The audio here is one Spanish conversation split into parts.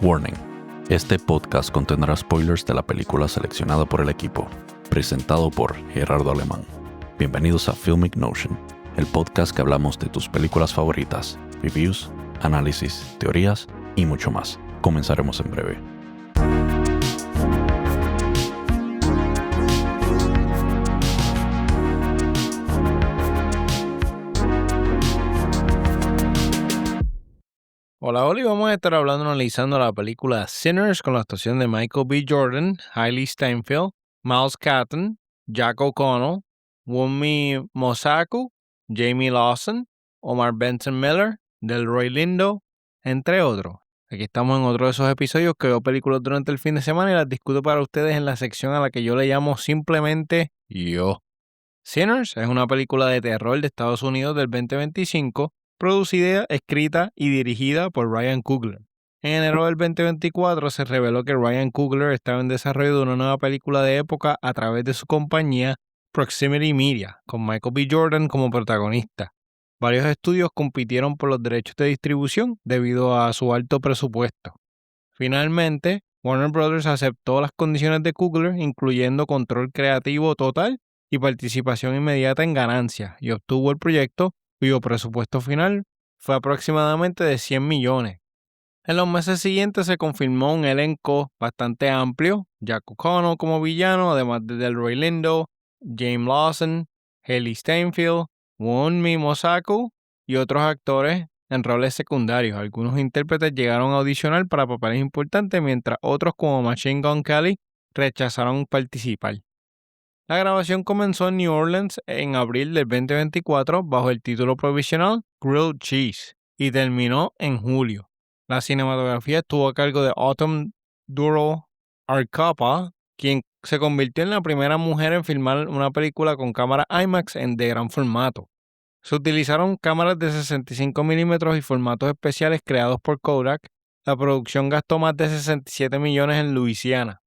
Warning. Este podcast contendrá spoilers de la película seleccionada por el equipo, presentado por Gerardo Alemán. Bienvenidos a Filmic Notion, el podcast que hablamos de tus películas favoritas, reviews, análisis, teorías y mucho más. Comenzaremos en breve. Hola, hoy vamos a estar analizando la película Sinners con la actuación de Michael B. Jordan, Hailey Steinfeld, Miles Catton, Jack O'Connell, Wunmi Mosaku, Jamie Lawson, Omar Benson Miller, Delroy Lindo, entre otros. Aquí estamos en otro de esos episodios que veo películas durante el fin de semana y las discuto para ustedes en la sección a la que yo le llamo simplemente Yo. Sinners es una película de terror de Estados Unidos del 2025, producida, escrita y dirigida por Ryan Coogler. En enero del 2024 se reveló que Ryan Coogler estaba en desarrollo de una nueva película de época a través de su compañía Proximity Media, con Michael B. Jordan como protagonista. Varios estudios compitieron por los derechos de distribución debido a su alto presupuesto. Finalmente, Warner Bros. Aceptó las condiciones de Coogler, incluyendo control creativo total y participación inmediata en ganancias, y obtuvo el proyecto, cuyo presupuesto final fue aproximadamente de 100 millones. En los meses siguientes se confirmó un elenco bastante amplio: Jack O'Connell como villano, además de Delroy Lindo, James Lawson, Hailey Steinfeld, Wunmi Mosaku y otros actores en roles secundarios. Algunos intérpretes llegaron a audicionar para papeles importantes, mientras otros, como Machine Gun Kelly, rechazaron participar. La grabación comenzó en New Orleans en abril del 2024 bajo el título provisional Grilled Cheese y terminó en julio. La cinematografía estuvo a cargo de Autumn Duro Arcapa, quien se convirtió en la primera mujer en filmar una película con cámara IMAX de gran formato. Se utilizaron cámaras de 65 milímetros y formatos especiales creados por Kodak. La producción gastó más de 67 millones en Luisiana.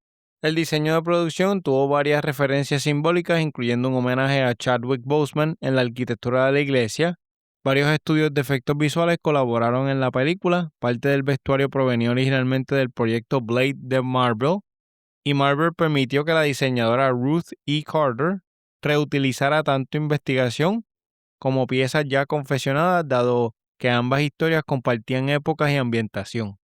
El diseño de producción tuvo varias referencias simbólicas, incluyendo un homenaje a Chadwick Boseman en la arquitectura de la iglesia. Varios estudios de efectos visuales colaboraron en la película. Parte del vestuario provenía originalmente del proyecto Blade de Marvel, y Marvel permitió que la diseñadora Ruth E. Carter reutilizara tanto investigación como piezas ya confeccionadas, dado que ambas historias compartían épocas y ambientación.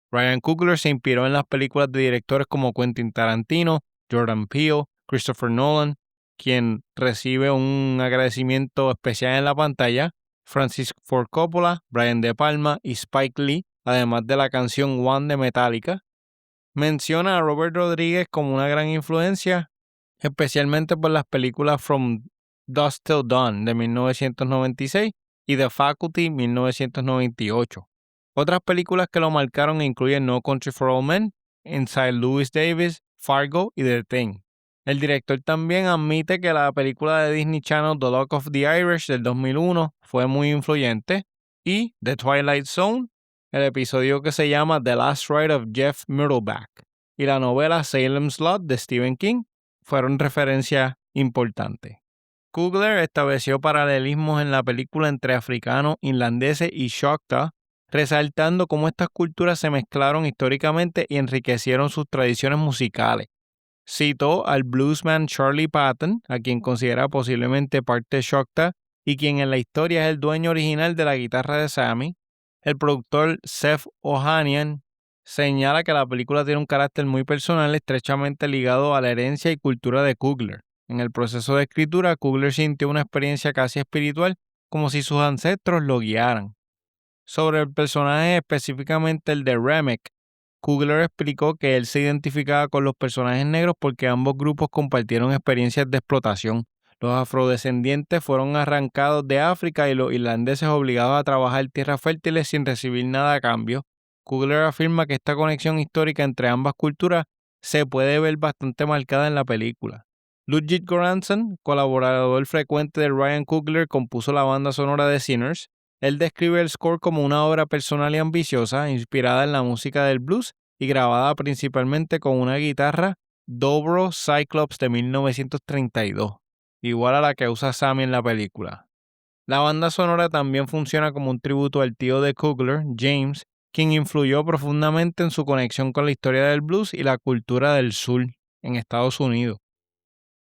Ryan Coogler se inspiró en las películas de directores como Quentin Tarantino, Jordan Peele, Christopher Nolan, quien recibe un agradecimiento especial en la pantalla, Francis Ford Coppola, Brian De Palma y Spike Lee, además de la canción One de Metallica. Menciona a Robert Rodriguez como una gran influencia, especialmente por las películas From Dusk Till Dawn de 1996 y The Faculty 1998. Otras películas que lo marcaron incluyen No Country for Old Men, Inside Louis Davis, Fargo y The Thing. El director también admite que la película de Disney Channel The Luck of the Irish del 2001 fue muy influyente, y The Twilight Zone, el episodio que se llama The Last Ride of Jeff Myrtleback, y la novela Salem's Lot de Stephen King fueron referencias importantes. Coogler estableció paralelismos en la película entre africanos, irlandeses y Choctaw, resaltando cómo estas culturas se mezclaron históricamente y enriquecieron sus tradiciones musicales. Citó al bluesman Charlie Patton, a quien considera posiblemente parte de Choctaw y quien en la historia es el dueño original de la guitarra de Sammy. El productor Seth Ohanian señala que la película tiene un carácter muy personal, estrechamente ligado a la herencia y cultura de Coogler. En el proceso de escritura, Coogler sintió una experiencia casi espiritual, como si sus ancestros lo guiaran. Sobre el personaje, específicamente el de Remek, Coogler explicó que él se identificaba con los personajes negros porque ambos grupos compartieron experiencias de explotación. Los afrodescendientes fueron arrancados de África y los irlandeses obligados a trabajar tierras fértiles sin recibir nada a cambio. Coogler afirma que esta conexión histórica entre ambas culturas se puede ver bastante marcada en la película. Ludwig Göransson, colaborador frecuente de Ryan Coogler, compuso la banda sonora de Sinners. Él describe el score como una obra personal y ambiciosa, inspirada en la música del blues y grabada principalmente con una guitarra Dobro Cyclops de 1932, igual a la que usa Sammy en la película. La banda sonora también funciona como un tributo al tío de Coogler, James, quien influyó profundamente en su conexión con la historia del blues y la cultura del soul en Estados Unidos.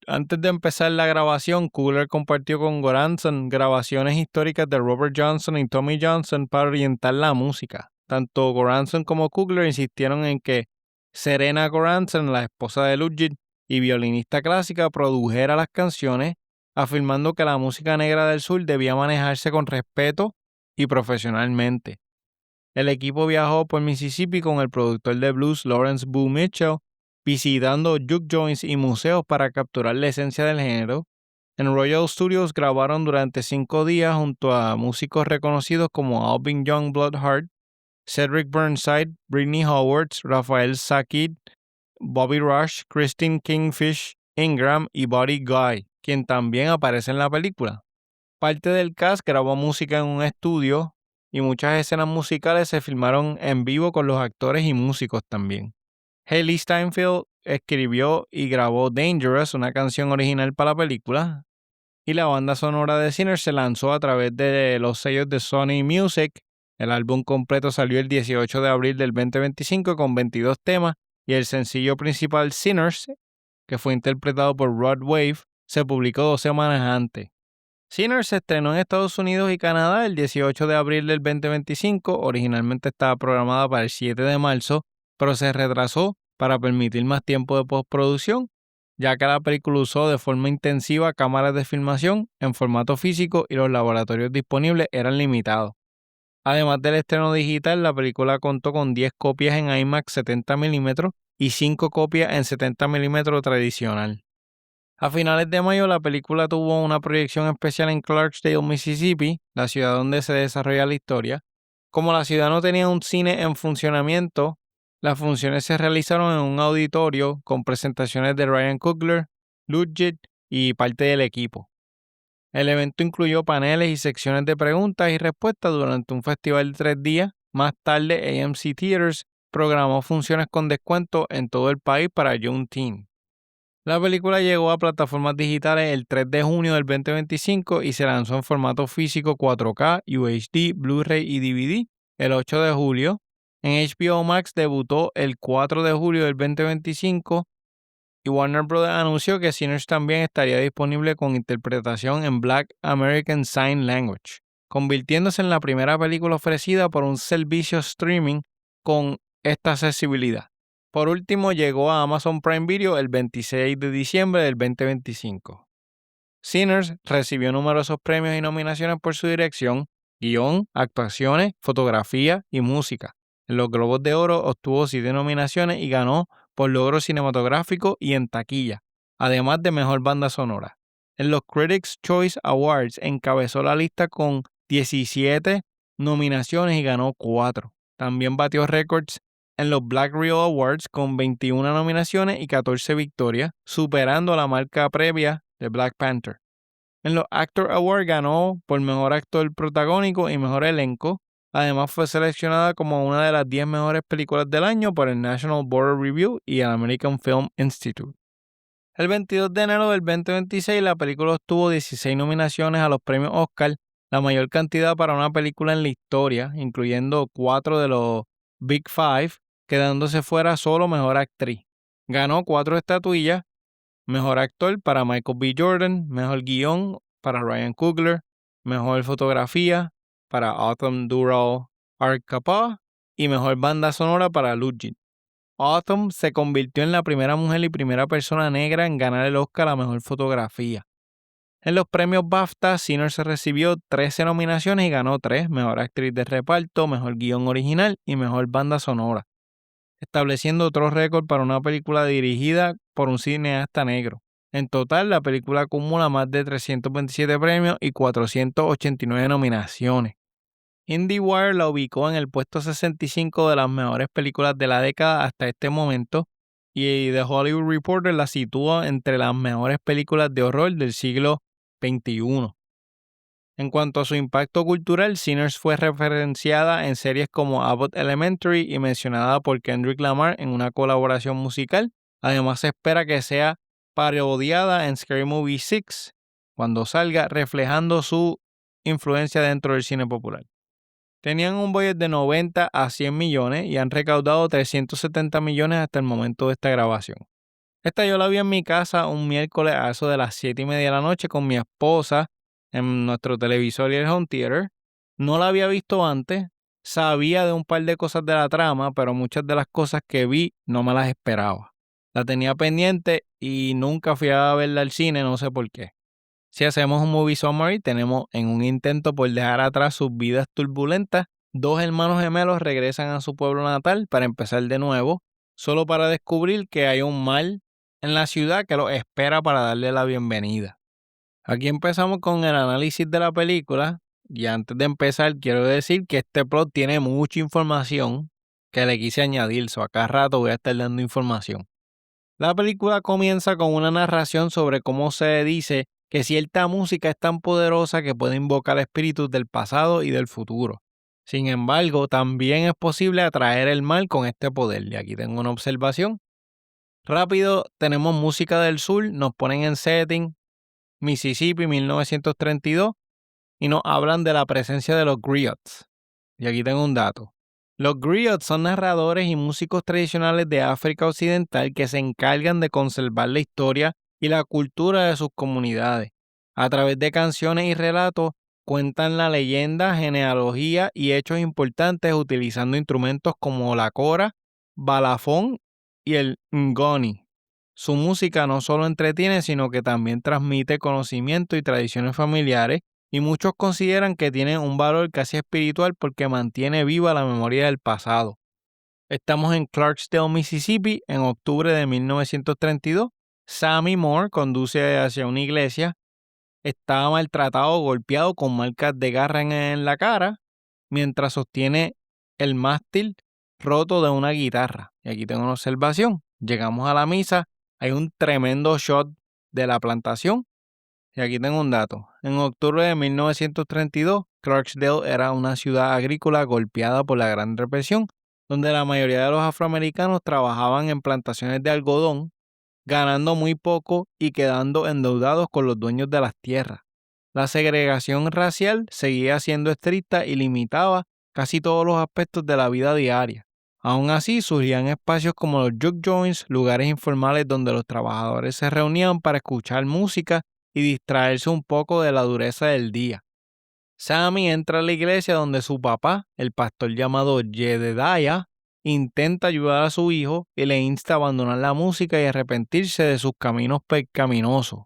Antes de empezar la grabación, Coogler compartió con Goranson grabaciones históricas de Robert Johnson y Tommy Johnson para orientar la música. Tanto Goranson como Coogler insistieron en que Serena Goranson, la esposa de Ludwig y violinista clásica, produjera las canciones, afirmando que la música negra del sur debía manejarse con respeto y profesionalmente. El equipo viajó por Mississippi con el productor de blues Lawrence Boo Mitchell, visitando juke joints y museos para capturar la esencia del género. En Royal Studios grabaron durante 5 días junto a músicos reconocidos como Alvin Young Bloodheart, Cedric Burnside, Britney Howard, Raphael Sakic, Bobby Rush, Christine Kingfish Ingram y Buddy Guy, quien también aparece en la película. Parte del cast grabó música en un estudio y muchas escenas musicales se filmaron en vivo con los actores y músicos también. Hailee Steinfeld escribió y grabó Dangerous, una canción original para la película, y la banda sonora de Sinners se lanzó a través de los sellos de Sony Music. El álbum completo salió el 18 de abril del 2025 con 22 temas y el sencillo principal Sinners, que fue interpretado por Rod Wave, se publicó 2 semanas antes. Sinners se estrenó en Estados Unidos y Canadá el 18 de abril del 2025. Originalmente estaba programada para el 7 de marzo, pero se retrasó para permitir más tiempo de postproducción, ya que la película usó de forma intensiva cámaras de filmación en formato físico y los laboratorios disponibles eran limitados. Además del estreno digital, la película contó con 10 copias en IMAX 70 mm y 5 copias en 70 mm tradicional. A finales de mayo, la película tuvo una proyección especial en Clarksdale, Mississippi, la ciudad donde se desarrolla la historia. Como la ciudad no tenía un cine en funcionamiento, las funciones se realizaron en un auditorio con presentaciones de Ryan Coogler, Ludwig y parte del equipo. El evento incluyó paneles y secciones de preguntas y respuestas durante un festival de 3 días. Más tarde, AMC Theaters programó funciones con descuento en todo el país para Juneteenth. La película llegó a plataformas digitales el 3 de junio del 2025 y se lanzó en formato físico 4K, UHD, Blu-ray y DVD el 8 de julio. En HBO Max debutó el 4 de julio del 2025 y Warner Bros. Anunció que Sinners también estaría disponible con interpretación en Black American Sign Language, convirtiéndose en la primera película ofrecida por un servicio streaming con esta accesibilidad. Por último, llegó a Amazon Prime Video el 26 de diciembre del 2025. Sinners recibió numerosos premios y nominaciones por su dirección, guión, actuaciones, fotografía y música. En los Globos de Oro obtuvo 7 nominaciones y ganó por logro cinematográfico y en taquilla, además de mejor banda sonora. En los Critics' Choice Awards encabezó la lista con 17 nominaciones y ganó 4. También batió récords en los Black Reel Awards con 21 nominaciones y 14 victorias, superando la marca previa de Black Panther. En los Actor Awards ganó por mejor actor protagónico y mejor elenco. Además fue seleccionada como una de las 10 mejores películas del año por el National Board Review y el American Film Institute. El 22 de enero del 2026 la película obtuvo 16 nominaciones a los premios Oscar, la mayor cantidad para una película en la historia, incluyendo 4 de los Big Five, quedándose fuera solo mejor actriz. Ganó 4 estatuillas: mejor actor para Michael B. Jordan, mejor guión para Ryan Coogler, mejor fotografía para Autumn Durrell Arcapa y mejor banda sonora para Ludwig. Autumn se convirtió en la primera mujer y primera persona negra en ganar el Oscar a mejor fotografía. En los premios BAFTA, Sinners recibió 13 nominaciones y ganó 3: mejor actriz de reparto, mejor guión original y mejor banda sonora, estableciendo otro récord para una película dirigida por un cineasta negro. En total, la película acumula más de 327 premios y 489 nominaciones. IndieWire la ubicó en el puesto 65 de las mejores películas de la década hasta este momento, y The Hollywood Reporter la sitúa entre las mejores películas de horror del siglo XXI. En cuanto a su impacto cultural, Sinners fue referenciada en series como Abbott Elementary y mencionada por Kendrick Lamar en una colaboración musical. Además, se espera que sea parodiada en Scary Movie 6 cuando salga, reflejando su influencia dentro del cine popular. Tenían un budget de 90 a 100 millones y han recaudado 370 millones hasta el momento de esta grabación. Esta yo la vi en mi casa un miércoles a eso de las 7:30 de la noche con mi esposa en nuestro televisor y el home theater. No la había visto antes, sabía de un par de cosas de la trama, pero muchas de las cosas que vi no me las esperaba. La tenía pendiente y nunca fui a verla al cine, no sé por qué. Si hacemos un movie summary, tenemos en un intento por dejar atrás sus vidas turbulentas, dos hermanos gemelos regresan a su pueblo natal para empezar de nuevo, solo para descubrir que hay un mal en la ciudad que los espera para darle la bienvenida. Aquí empezamos con el análisis de la película y antes de empezar quiero decir que este plot tiene mucha información que le quise añadir, so acá rato voy a estar dando información. La película comienza con una narración sobre cómo se dice que cierta música es tan poderosa que puede invocar espíritus del pasado y del futuro. Sin embargo, también es posible atraer el mal con este poder. Y aquí tengo una observación. Rápido, tenemos música del sur, nos ponen en setting, Mississippi 1932, y nos hablan de la presencia de los griots. Y aquí tengo un dato. Los griots son narradores y músicos tradicionales de África Occidental que se encargan de conservar la historia y la cultura de sus comunidades. A través de canciones y relatos cuentan la leyenda, genealogía y hechos importantes utilizando instrumentos como la kora, balafón y el ngoni. Su música no solo entretiene, sino que también transmite conocimiento y tradiciones familiares, y muchos consideran que tiene un valor casi espiritual porque mantiene viva la memoria del pasado. Estamos en Clarksdale, Mississippi, en octubre de 1932. Sammy Moore conduce hacia una iglesia. Está maltratado, golpeado con marcas de garra en la cara, mientras sostiene el mástil roto de una guitarra. Y aquí tengo una observación. Llegamos a la misa, hay un tremendo shot de la plantación. Y aquí tengo un dato. En octubre de 1932, Clarksdale era una ciudad agrícola golpeada por la Gran Depresión, donde la mayoría de los afroamericanos trabajaban en plantaciones de algodón, ganando muy poco y quedando endeudados con los dueños de las tierras. La segregación racial seguía siendo estricta y limitaba casi todos los aspectos de la vida diaria. Aún así, surgían espacios como los juke joints, lugares informales donde los trabajadores se reunían para escuchar música y distraerse un poco de la dureza del día. Sammy entra a la iglesia donde su papá, el pastor llamado Jedediah, intenta ayudar a su hijo y le insta a abandonar la música y arrepentirse de sus caminos pecaminosos.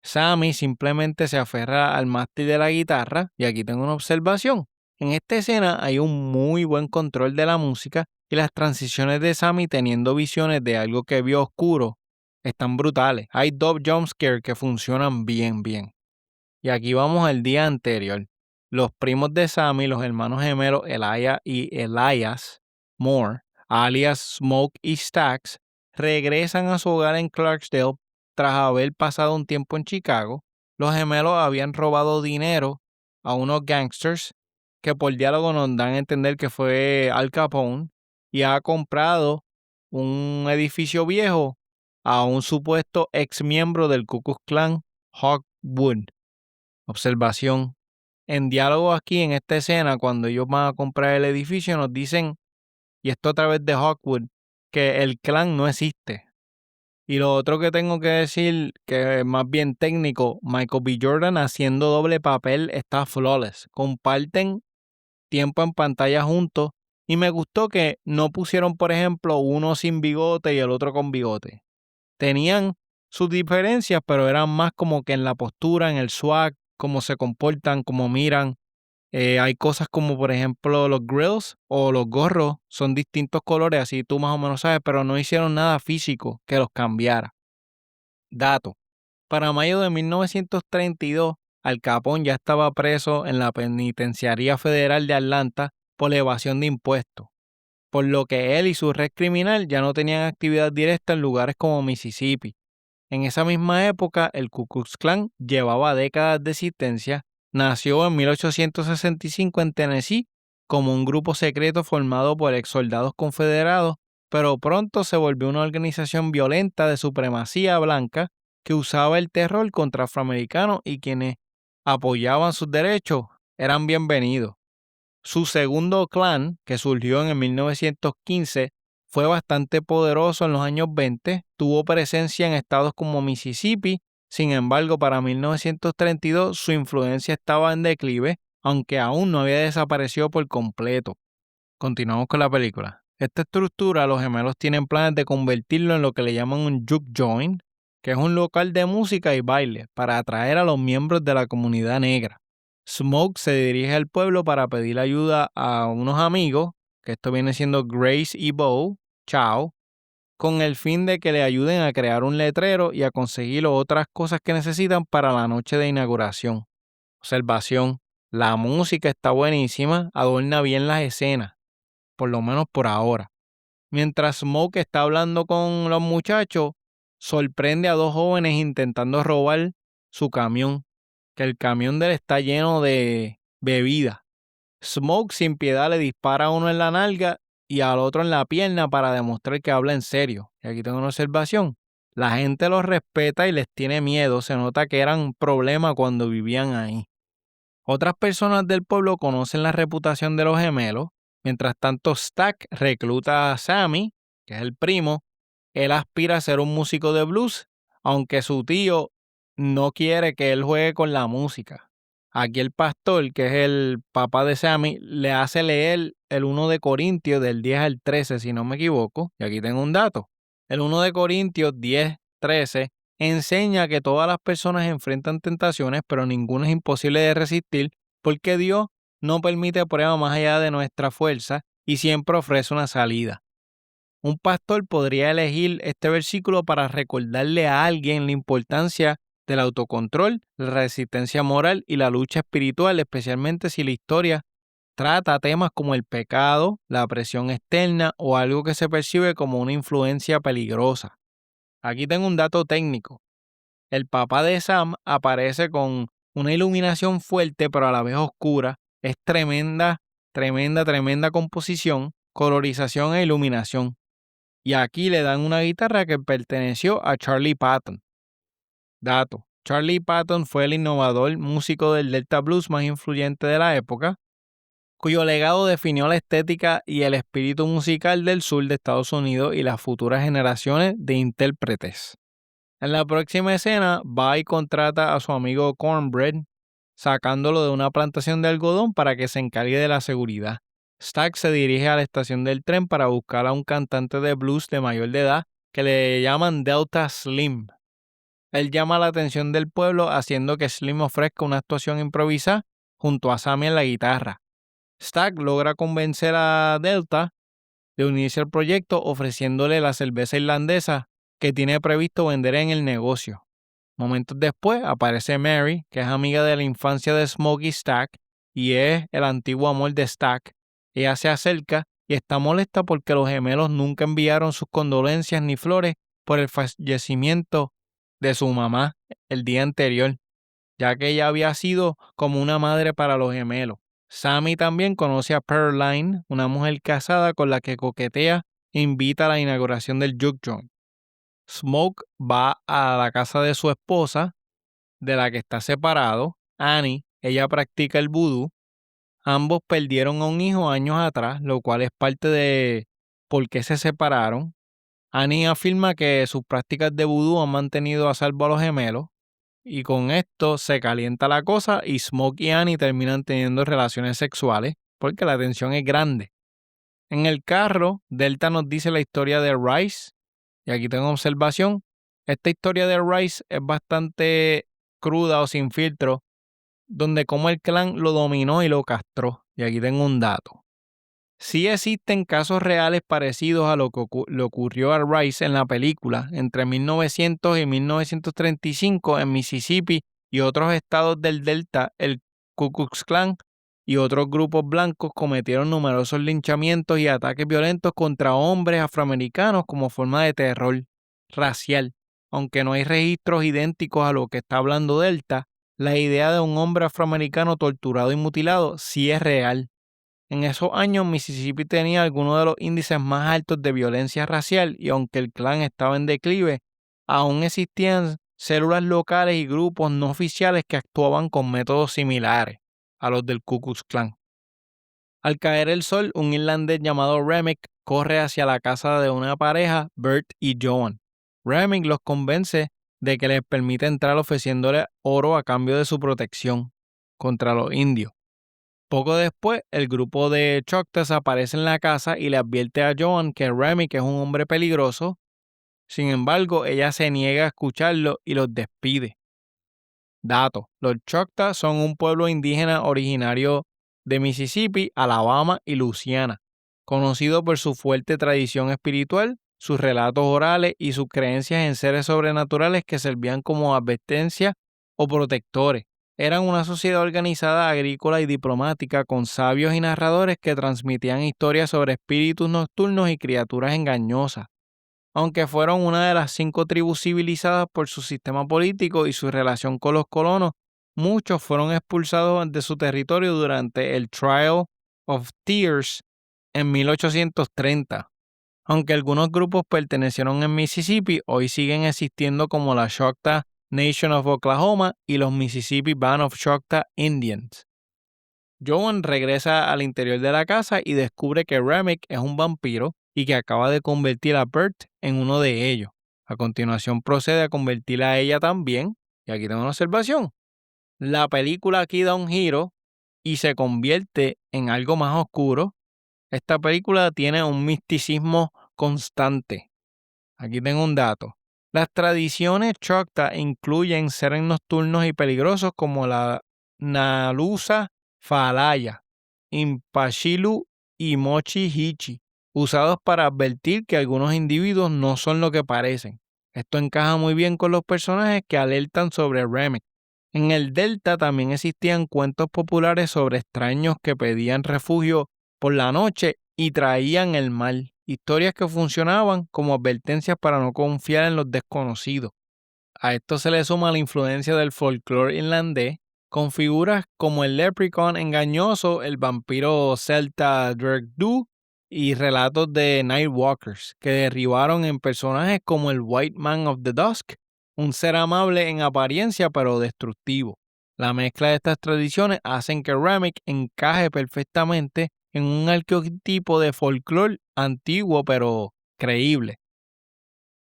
Sammy simplemente se aferra al mástil de la guitarra y aquí tengo una observación. En esta escena hay un muy buen control de la música y las transiciones de Sammy teniendo visiones de algo que vio oscuro están brutales. Hay dos jumpscares que funcionan bien. Y aquí vamos al día anterior. Los primos de Sammy, los hermanos gemelos Elijah y Elias Moore, alias Smoke y Stax, regresan a su hogar en Clarksdale tras haber pasado un tiempo en Chicago. Los gemelos habían robado dinero a unos gangsters que por diálogo nos dan a entender que fue Al Capone y ha comprado un edificio viejo a un supuesto ex miembro del Ku Klux Klan, Hawk Wood. Observación. En diálogo aquí en esta escena, cuando ellos van a comprar el edificio, nos dicen, y esto a través de Hawkwood, que el clan no existe. Y lo otro que tengo que decir, que es más bien técnico, Michael B. Jordan haciendo doble papel está flawless. Comparten tiempo en pantalla juntos y me gustó que no pusieron, por ejemplo, uno sin bigote y el otro con bigote. Tenían sus diferencias, pero eran más como que en la postura, en el swag, cómo se comportan, cómo miran. Hay cosas como, por ejemplo, los grills o los gorros son distintos colores, así tú más o menos sabes, pero no hicieron nada físico que los cambiara. Dato. Para mayo de 1932, Al Capone ya estaba preso en la Penitenciaría Federal de Atlanta por evasión de impuestos, por lo que él y su red criminal ya no tenían actividad directa en lugares como Mississippi. En esa misma época, el Ku Klux Klan llevaba décadas de existencia. Nació en 1865 en Tennessee como un grupo secreto formado por ex soldados confederados, pero pronto se volvió una organización violenta de supremacía blanca que usaba el terror contra afroamericanos y quienes apoyaban sus derechos eran bienvenidos. Su segundo clan, que surgió en el 1915, fue bastante poderoso en los años 20, tuvo presencia en estados como Mississippi. Sin embargo, para 1932 su influencia estaba en declive, aunque aún no había desaparecido por completo. Continuamos con la película. Esta estructura, los gemelos tienen planes de convertirlo en lo que le llaman un juke joint, que es un local de música y baile para atraer a los miembros de la comunidad negra. Smoke se dirige al pueblo para pedir ayuda a unos amigos, que esto viene siendo Grace y Bo, Chao, con el fin de que le ayuden a crear un letrero y a conseguir otras cosas que necesitan para la noche de inauguración. Observación: la música está buenísima, adorna bien las escenas, por lo menos por ahora. Mientras Smoke está hablando con los muchachos, sorprende a dos jóvenes intentando robar su camión, que el camión de él está lleno de bebida. Smoke sin piedad le dispara a uno en la nalga y al otro en la pierna para demostrar que habla en serio. Y aquí tengo una observación. La gente los respeta y les tiene miedo. Se nota que eran un problema cuando vivían ahí. Otras personas del pueblo conocen la reputación de los gemelos. Mientras tanto, Stack recluta a Sammy, que es el primo. Él aspira a ser un músico de blues, aunque su tío no quiere que él juegue con la música. Aquí el pastor, que es el papá de Sammy, le hace leer el 1 de Corintios del 10 al 13, si no me equivoco. Y aquí tengo un dato. El 1 de Corintios 10, 13 enseña que todas las personas enfrentan tentaciones, pero ninguna es imposible de resistir, porque Dios no permite prueba más allá de nuestra fuerza y siempre ofrece una salida. Un pastor podría elegir este versículo para recordarle a alguien la importancia del autocontrol, la resistencia moral y la lucha espiritual, especialmente si la historia trata temas como el pecado, la presión externa o algo que se percibe como una influencia peligrosa. Aquí tengo un dato técnico. El papá de Sam aparece con una iluminación fuerte pero a la vez oscura. Es tremenda composición, colorización e iluminación. Y aquí le dan una guitarra que perteneció a Charlie Patton. Dato: Charlie Patton fue el innovador músico del Delta Blues más influyente de la época, cuyo legado definió la estética y el espíritu musical del sur de Estados Unidos y las futuras generaciones de intérpretes. En la próxima escena, va y contrata a su amigo Cornbread, sacándolo de una plantación de algodón para que se encargue de la seguridad. Stack se dirige a la estación del tren para buscar a un cantante de blues de mayor de edad que le llaman Delta Slim. Él llama la atención del pueblo haciendo que Slim ofrezca una actuación improvisada junto a Sammy en la guitarra. Stack logra convencer a Delta de unirse al proyecto ofreciéndole la cerveza irlandesa que tiene previsto vender en el negocio. Momentos después aparece Mary, que es amiga de la infancia de Smokey Stack y es el antiguo amor de Stack. Ella se acerca y está molesta porque los gemelos nunca enviaron sus condolencias ni flores por el fallecimiento de su mamá el día anterior, ya que ella había sido como una madre para los gemelos. Sammy también conoce a Pearline, una mujer casada con la que coquetea e invita a la inauguración del juke joint. Smoke va a la casa de su esposa, de la que está separado, Annie. Ella practica el vudú. Ambos perdieron a un hijo años atrás, lo cual es parte de por qué se separaron. Annie afirma que sus prácticas de vudú han mantenido a salvo a los gemelos, y con esto se calienta la cosa y Smoke y Annie terminan teniendo relaciones sexuales porque la tensión es grande. En el carro, Delta nos dice la historia de Rice, y aquí tengo observación. Esta historia de Rice es bastante cruda o sin filtro, donde como el clan lo dominó y lo castró. Y aquí tengo un dato. Sí existen casos reales parecidos a lo que le ocurrió a Rice en la película entre 1900 y 1935 en Mississippi y otros estados del Delta. El Ku Klux Klan y otros grupos blancos cometieron numerosos linchamientos y ataques violentos contra hombres afroamericanos como forma de terror racial. Aunque no hay registros idénticos a lo que está hablando Delta, la idea de un hombre afroamericano torturado y mutilado sí es real. En esos años, Mississippi tenía algunos de los índices más altos de violencia racial y aunque el Klan estaba en declive, aún existían células locales y grupos no oficiales que actuaban con métodos similares a los del Ku Klux Klan. Al caer el sol, un irlandés llamado Remick corre hacia la casa de una pareja, Bert y Joan. Remick los convence de que les permite entrar ofreciéndole oro a cambio de su protección contra los indios. Poco después, el grupo de Choctaws aparece en la casa y le advierte a Joan que Remick es un hombre peligroso. Sin embargo, ella se niega a escucharlo y los despide. Dato: los Choctaws son un pueblo indígena originario de Mississippi, Alabama y Luisiana, conocido por su fuerte tradición espiritual, sus relatos orales y sus creencias en seres sobrenaturales que servían como advertencia o protectores. Eran una sociedad organizada, agrícola y diplomática con sabios y narradores que transmitían historias sobre espíritus nocturnos y criaturas engañosas. Aunque fueron una de las 5 tribus civilizadas por su sistema político y su relación con los colonos, muchos fueron expulsados de su territorio durante el Trial of Tears en 1830. Aunque algunos grupos pertenecieron en Mississippi, hoy siguen existiendo como la Choctaw Nation of Oklahoma y los Mississippi Band of Choctaw Indians. Joan regresa al interior de la casa y descubre que Remick es un vampiro y que acaba de convertir a Bert en uno de ellos. A continuación procede a convertirla a ella también. Y aquí tengo una observación. La película aquí da un giro y se convierte en algo más oscuro. Esta película tiene un misticismo constante. Aquí tengo un dato. Las tradiciones Choctaw incluyen seres nocturnos y peligrosos como la Nalusa Falaya, Impashilu y Mochi Hichi, usados para advertir que algunos individuos no son lo que parecen. Esto encaja muy bien con los personajes que alertan sobre Remick. En el Delta también existían cuentos populares sobre extraños que pedían refugio por la noche y traían el mal, historias que funcionaban como advertencias para no confiar en los desconocidos. A esto se le suma la influencia del folclore irlandés, con figuras como el leprechaun engañoso, el vampiro celta Dreddu y relatos de Nightwalkers, que derribaron en personajes como el White Man of the Dusk, un ser amable en apariencia pero destructivo. La mezcla de estas tradiciones hacen que Remick encaje perfectamente en un arquetipo de folclore antiguo pero creíble.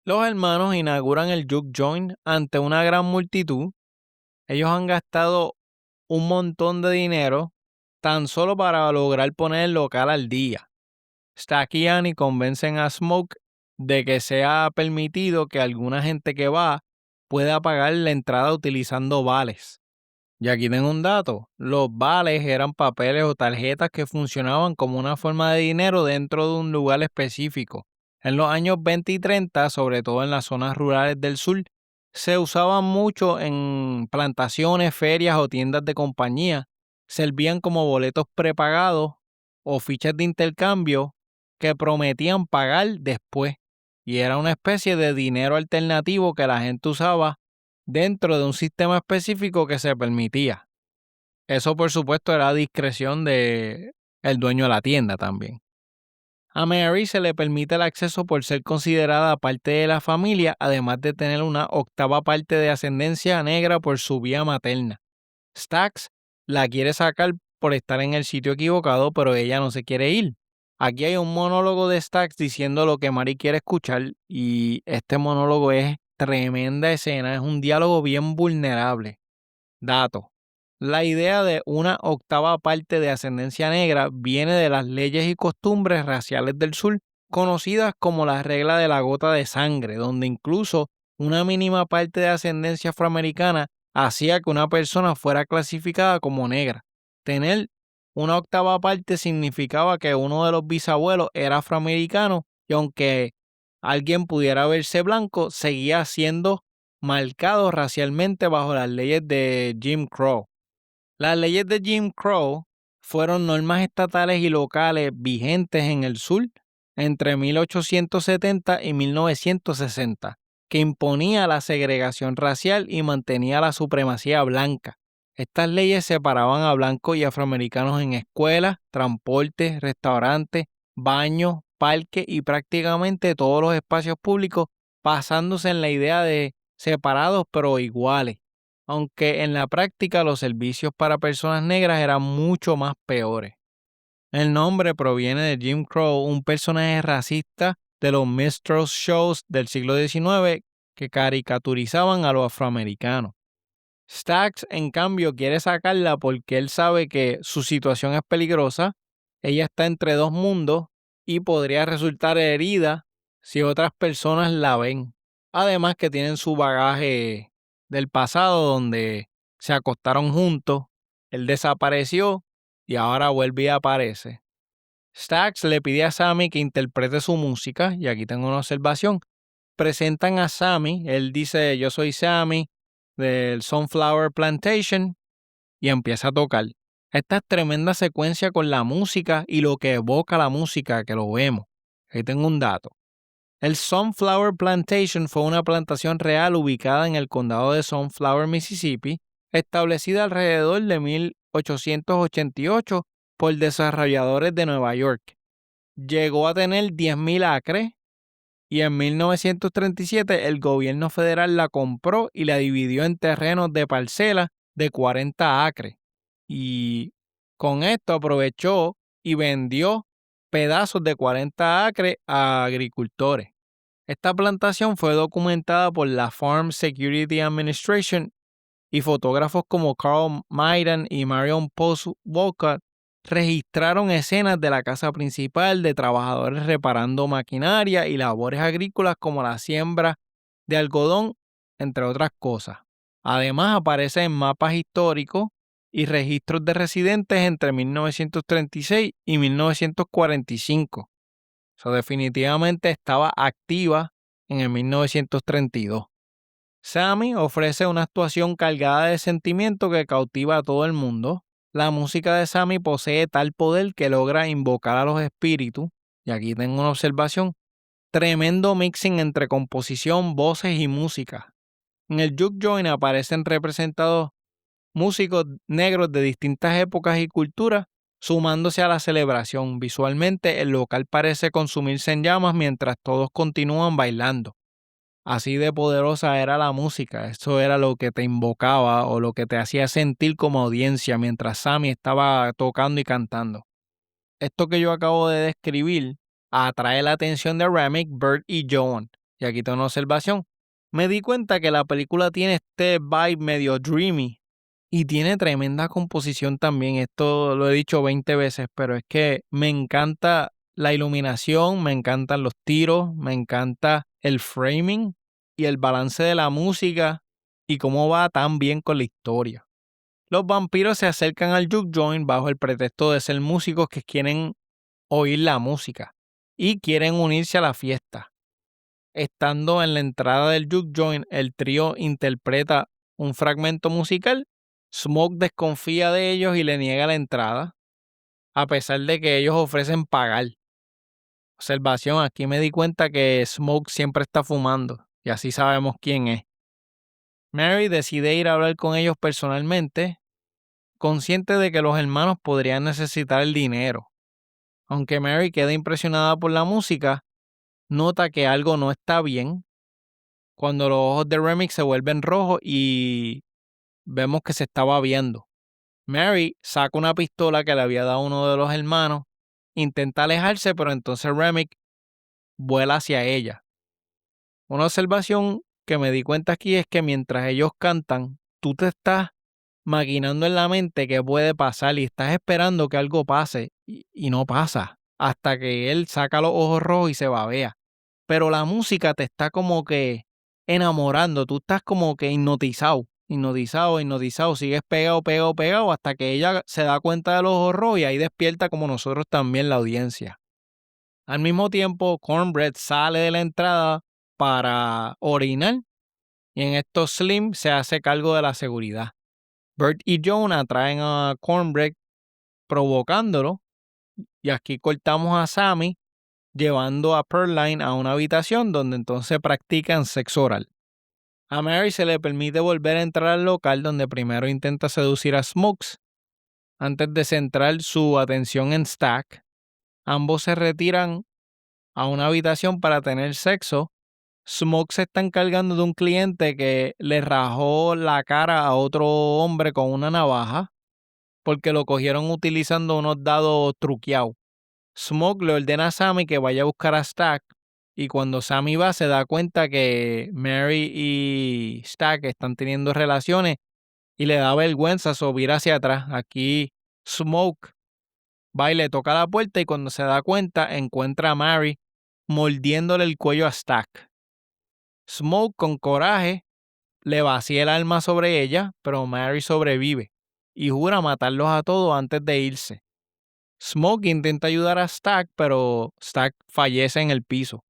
Los hermanos inauguran el Juke Joint ante una gran multitud. Ellos han gastado un montón de dinero tan solo para lograr poner el local al día. Stack y Annie convencen a Smoke de que sea permitido que alguna gente que va pueda pagar la entrada utilizando vales. Y aquí tengo un dato. Los vales eran papeles o tarjetas que funcionaban como una forma de dinero dentro de un lugar específico. En los años 20 y 30, sobre todo en las zonas rurales del sur, se usaban mucho en plantaciones, ferias o tiendas de compañía. Servían como boletos prepagados o fichas de intercambio que prometían pagar después. Y era una especie de dinero alternativo que la gente usaba dentro de un sistema específico que se permitía. Eso, por supuesto, era a discreción de el dueño de la tienda también. A Mary se le permite el acceso por ser considerada parte de la familia, además de tener una octava parte de ascendencia negra por su vía materna. Stax la quiere sacar por estar en el sitio equivocado, pero ella no se quiere ir. Aquí hay un monólogo de Stax diciendo lo que Mary quiere escuchar y este monólogo es tremenda escena, es un diálogo bien vulnerable. Dato: la idea de una octava parte de ascendencia negra viene de las leyes y costumbres raciales del sur, conocidas como la regla de la gota de sangre, donde incluso una mínima parte de ascendencia afroamericana hacía que una persona fuera clasificada como negra. Tener una octava parte significaba que uno de los bisabuelos era afroamericano y aunque alguien pudiera verse blanco, seguía siendo marcado racialmente bajo las leyes de Jim Crow. Las leyes de Jim Crow fueron normas estatales y locales vigentes en el sur entre 1870 y 1960, que imponía la segregación racial y mantenía la supremacía blanca. Estas leyes separaban a blancos y afroamericanos en escuelas, transportes, restaurantes, baños, parques y prácticamente todos los espacios públicos, basándose en la idea de separados pero iguales, aunque en la práctica los servicios para personas negras eran mucho más peores. El nombre proviene de Jim Crow, un personaje racista de los minstrel shows del siglo XIX que caricaturizaban a los afroamericanos. Stax, en cambio, quiere sacarla porque él sabe que su situación es peligrosa, ella está entre dos mundos y podría resultar herida si otras personas la ven. Además que tienen su bagaje del pasado donde se acostaron juntos, él desapareció y ahora vuelve y aparece. Stax le pide a Sammy que interprete su música, y aquí tengo una observación. Presentan a Sammy, él dice yo soy Sammy del Sunflower Plantation y empieza a tocar. Esta es tremenda secuencia con la música y lo que evoca la música que lo vemos. Ahí tengo un dato. El Sunflower Plantation fue una plantación real ubicada en el condado de Sunflower, Mississippi, establecida alrededor de 1888 por desarrolladores de Nueva York. Llegó a tener 10,000 acres y en 1937 el gobierno federal la compró y la dividió en terrenos de parcelas de 40 acres. Y con esto aprovechó y vendió pedazos de 40 acres a agricultores. Esta plantación fue documentada por la Farm Security Administration y fotógrafos como Carl Maydan y Marion Post Wolcott registraron escenas de la casa principal de trabajadores reparando maquinaria y labores agrícolas como la siembra de algodón, entre otras cosas. Además aparece en mapas históricos y registros de residentes entre 1936 y 1945. Eso definitivamente estaba activa en el 1932. Sammy ofrece una actuación cargada de sentimiento que cautiva a todo el mundo. La música de Sammy posee tal poder que logra invocar a los espíritus. Y aquí tengo una observación. Tremendo mixing entre composición, voces y música. En el juke joint aparecen representados músicos negros de distintas épocas y culturas sumándose a la celebración. Visualmente el local parece consumirse en llamas mientras todos continúan bailando. Así de poderosa era la música, eso era lo que te invocaba o lo que te hacía sentir como audiencia mientras Sammy estaba tocando y cantando. Esto que yo acabo de describir atrae la atención de Remick, Bert y Joan. Y aquí tengo una observación. Me di cuenta que la película tiene este vibe medio dreamy y tiene tremenda composición también. Esto lo he dicho 20 veces, pero es que me encanta la iluminación, me encantan los tiros, me encanta el framing y el balance de la música y cómo va tan bien con la historia. Los vampiros se acercan al juke joint bajo el pretexto de ser músicos que quieren oír la música y quieren unirse a la fiesta. Estando en la entrada del juke joint, el trío interpreta un fragmento musical. Smoke desconfía de ellos y le niega la entrada, a pesar de que ellos ofrecen pagar. Observación, aquí me di cuenta que Smoke siempre está fumando, y así sabemos quién es. Mary decide ir a hablar con ellos personalmente, consciente de que los hermanos podrían necesitar el dinero. Aunque Mary queda impresionada por la música, nota que algo no está bien cuando los ojos de Remick se vuelven rojos y vemos que se estaba viendo. Mary saca una pistola que le había dado uno de los hermanos, intenta alejarse, pero entonces Remick vuela hacia ella. Una observación que me di cuenta aquí es que mientras ellos cantan, tú te estás maquinando en la mente qué puede pasar y estás esperando que algo pase y no pasa hasta que él saca los ojos rojos y se babea. Pero la música te está como que enamorando, tú estás como que hipnotizado, sigues pegado hasta que ella se da cuenta de los ojos rojos y ahí despierta como nosotros también la audiencia. Al mismo tiempo, Cornbread sale de la entrada para orinar y en esto Slim se hace cargo de la seguridad. Bert y Joan atraen a Cornbread provocándolo y aquí cortamos a Sammy llevando a Pearline a una habitación donde entonces practican sexo oral. A Mary se le permite volver a entrar al local donde primero intenta seducir a Smokes. Antes de centrar su atención en Stack, ambos se retiran a una habitación para tener sexo. Smoke se está encargando de un cliente que le rajó la cara a otro hombre con una navaja. porque lo cogieron utilizando unos dados truqueados. Smoke le ordena a Sammy que vaya a buscar a Stack y cuando Sammy va se da cuenta que Mary y Stack están teniendo relaciones y le da vergüenza subir hacia atrás. Aquí Smoke va y le toca la puerta y cuando se da cuenta encuentra a Mary mordiéndole el cuello a Stack. Smoke con coraje le vacía el arma sobre ella, pero Mary sobrevive y jura matarlos a todos antes de irse. Smoke intenta ayudar a Stack, pero Stack fallece en el piso.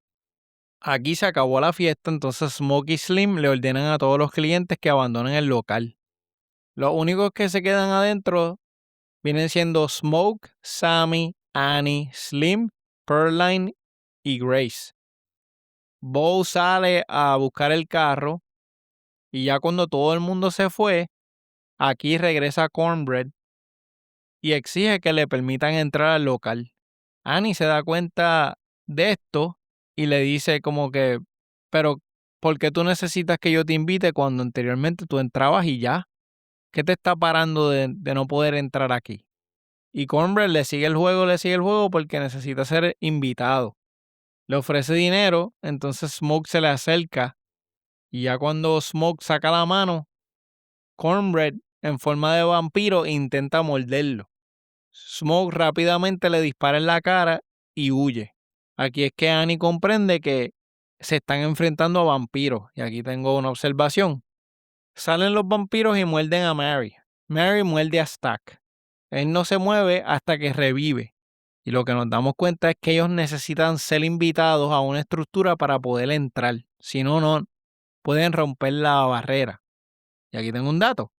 Aquí se acabó la fiesta, entonces Smoke y Slim le ordenan a todos los clientes que abandonen el local. Los únicos que se quedan adentro vienen siendo Smoke, Sammy, Annie, Slim, Pearline y Grace. Bo sale a buscar el carro y ya cuando todo el mundo se fue, aquí regresa Cornbread y exige que le permitan entrar al local. Annie se da cuenta de esto y le dice como que, pero ¿por qué tú necesitas que yo te invite cuando anteriormente tú entrabas y ya? ¿Qué te está parando de no poder entrar aquí? Y Cornbread le sigue el juego porque necesita ser invitado. Le ofrece dinero, entonces Smoke se le acerca y ya cuando Smoke saca la mano, Cornbread en forma de vampiro intenta morderlo. Smoke rápidamente le dispara en la cara y huye. Aquí es que Annie comprende que se están enfrentando a vampiros. Y aquí tengo una observación. Salen los vampiros y muerden a Mary. Mary muerde a Stack. Él no se mueve hasta que revive. Y lo que nos damos cuenta es que ellos necesitan ser invitados a una estructura para poder entrar. Si no, no pueden romper la barrera. Y aquí tengo un dato.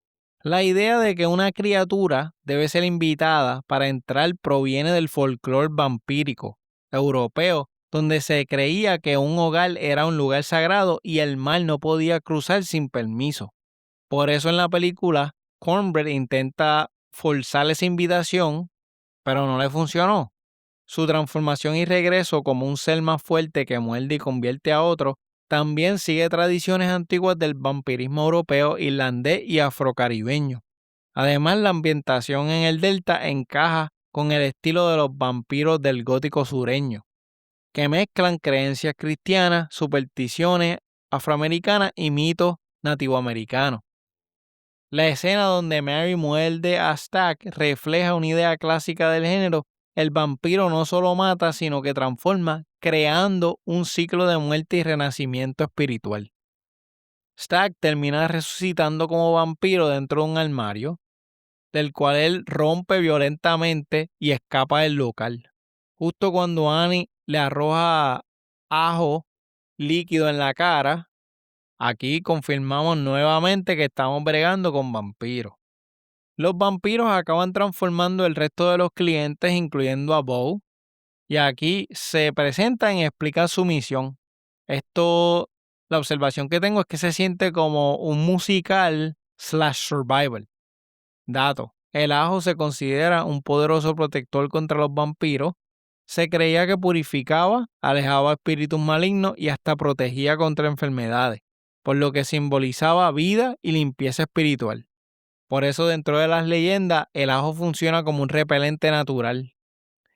La idea de que una criatura debe ser invitada para entrar proviene del folclore vampírico europeo, donde se creía que un hogar era un lugar sagrado y el mal no podía cruzar sin permiso. Por eso en la película, Cornbread intenta forzar esa invitación, pero no le funcionó. Su transformación y regreso como un ser más fuerte que muerde y convierte a otro también sigue tradiciones antiguas del vampirismo europeo, irlandés y afrocaribeño. Además, la ambientación en el delta encaja con el estilo de los vampiros del gótico sureño, que mezclan creencias cristianas, supersticiones afroamericanas y mitos nativoamericanos. La escena donde Mary muerde a Stack refleja una idea clásica del género. El vampiro no solo mata, sino que transforma, creando un ciclo de muerte y renacimiento espiritual. Stack termina resucitando como vampiro dentro de un armario, del cual él rompe violentamente y escapa del local. Justo cuando Annie le arroja ajo líquido en la cara, aquí confirmamos nuevamente que estamos bregando con vampiros. Los vampiros acaban transformando el resto de los clientes, incluyendo a Bo, y aquí se presentan y explican su misión. Esto, la observación que tengo es que se siente como un musical / survival. Dato: el ajo se considera un poderoso protector contra los vampiros. Se creía que purificaba, alejaba espíritus malignos y hasta protegía contra enfermedades, por lo que simbolizaba vida y limpieza espiritual. Por eso dentro de las leyendas el ajo funciona como un repelente natural